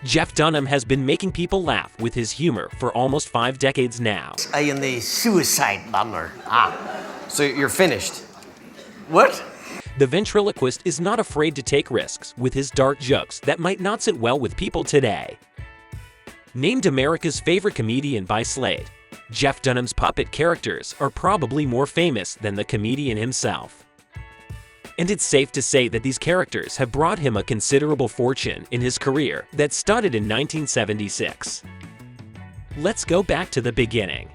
Jeff Dunham has been making people laugh with his humor for almost 5 decades now. I am the suicide bomber. So you're finished. What? The ventriloquist is not afraid to take risks with his dark jokes that might not sit well with people today. Named America's favorite comedian by Slate, Jeff Dunham's puppet characters are probably more famous than the comedian himself. And it's safe to say that these characters have brought him a considerable fortune in his career that started in 1976. Let's go back to the beginning.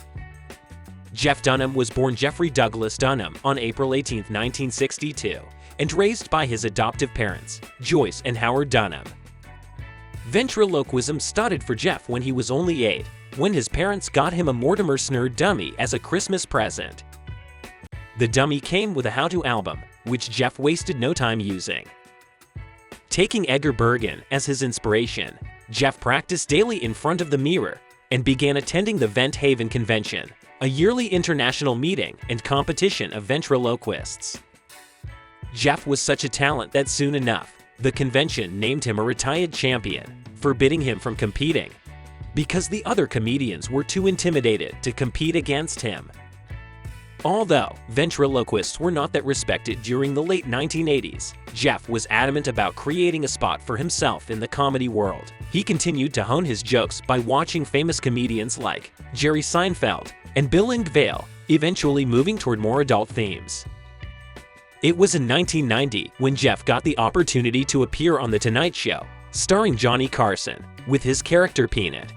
Jeff Dunham was born Jeffrey Douglas Dunham on April 18, 1962, and raised by his adoptive parents, Joyce and Howard Dunham. Ventriloquism started for Jeff when he was only 8, when his parents got him a Mortimer Snurd dummy as a Christmas present. The dummy came with a how-to album, which Jeff wasted no time using. Taking Edgar Bergen as his inspiration, Jeff practiced daily in front of the mirror and began attending the Vent Haven Convention, a yearly international meeting and competition of ventriloquists. Jeff was such a talent that soon enough, the convention named him a retired champion, forbidding him from competing, because the other comedians were too intimidated to compete against him. Although ventriloquists were not that respected during the late 1980s, Jeff was adamant about creating a spot for himself in the comedy world. He continued to hone his jokes by watching famous comedians like Jerry Seinfeld and Bill Engvall, eventually moving toward more adult themes. It was in 1990 when Jeff got the opportunity to appear on The Tonight Show, starring Johnny Carson, with his character Peanut.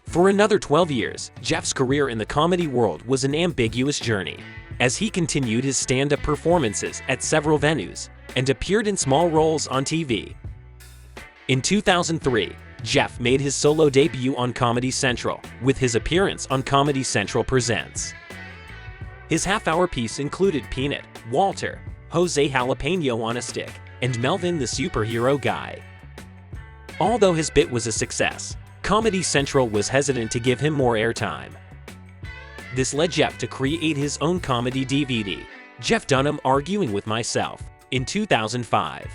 For another 12 years, Jeff's career in the comedy world was an ambiguous journey, as he continued his stand-up performances at several venues and appeared in small roles on TV. In 2003, Jeff made his solo debut on Comedy Central with his appearance on Comedy Central Presents. His half-hour piece included Peanut, Walter, Jose Jalapeno on a Stick, and Melvin the Superhero Guy. Although his bit was a success, Comedy Central was hesitant to give him more airtime. This led Jeff to create his own comedy DVD, Jeff Dunham Arguing with Myself, in 2005.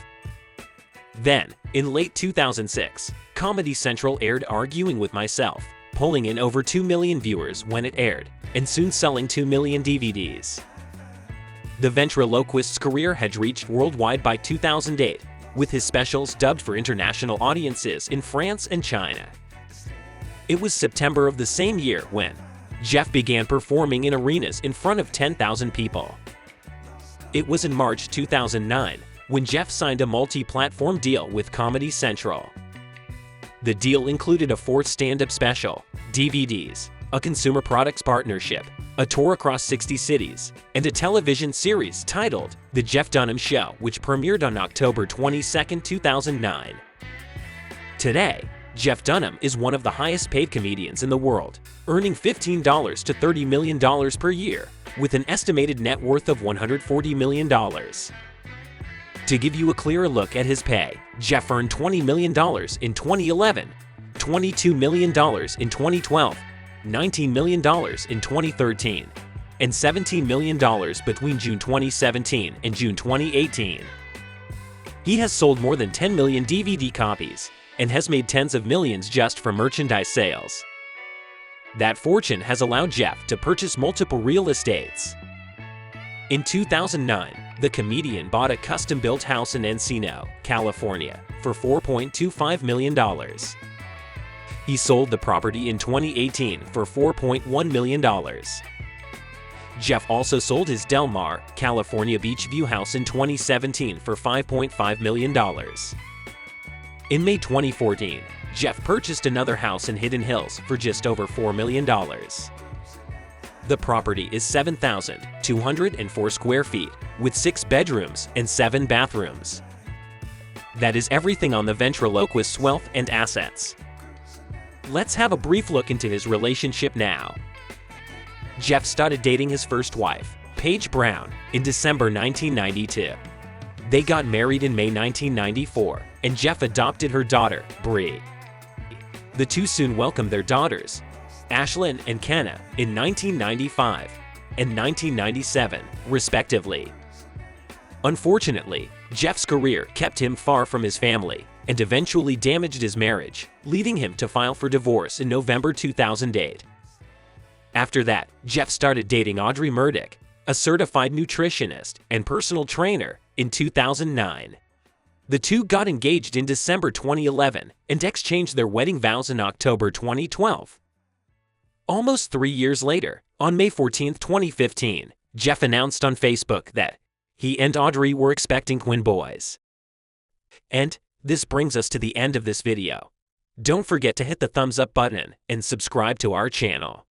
Then, in late 2006, Comedy Central aired Arguing with Myself, pulling in over 2 million viewers when it aired, and soon selling 2 million DVDs. The ventriloquist's career had reached worldwide by 2008, with his specials dubbed for international audiences in France and China. It was September of the same year when Jeff began performing in arenas in front of 10,000 people. It was in March 2009 when Jeff signed a multi-platform deal with Comedy Central. The deal included a 4th stand-up special, DVDs, a consumer products partnership, a tour across 60 cities, and a television series titled The Jeff Dunham Show, which premiered on October 22, 2009. Today, Jeff Dunham is one of the highest-paid comedians in the world, earning $15 to $30 million per year, with an estimated net worth of $140 million. To give you a clearer look at his pay, Jeff earned $20 million in 2011, $22 million in 2012, $19 million in 2013, and $17 million between June 2017 and June 2018. He has sold more than 10 million DVD copies and has made tens of millions just from merchandise sales. That fortune has allowed Jeff to purchase multiple real estates. In 2009, the comedian bought a custom-built house in Encino, California, for $4.25 million. He sold the property in 2018 for $4.1 million. Jeff also sold his Del Mar, California Beachview house in 2017 for $5.5 million. In May 2014, Jeff purchased another house in Hidden Hills for just over $4 million. The property is 7,204 square feet, with 6 bedrooms and 7 bathrooms. That is everything on the ventriloquist's wealth and assets. Let's have a brief look into his relationship now. Jeff started dating his first wife, Paige Brown, in December 1992. They got married in May 1994, and Jeff adopted her daughter, Bree. The two soon welcomed their daughters, Ashlyn and Kenna, in 1995 and 1997, respectively. Unfortunately, Jeff's career kept him far from his family, and eventually damaged his marriage, leading him to file for divorce in November 2008. After that, Jeff started dating Audrey Murdoch, a certified nutritionist and personal trainer, in 2009. The two got engaged in December 2011 and exchanged their wedding vows in October 2012. Almost 3 years later, on May 14, 2015, Jeff announced on Facebook that he and Audrey were expecting twin boys. And this brings us to the end of this video. Don't forget to hit the thumbs up button and subscribe to our channel.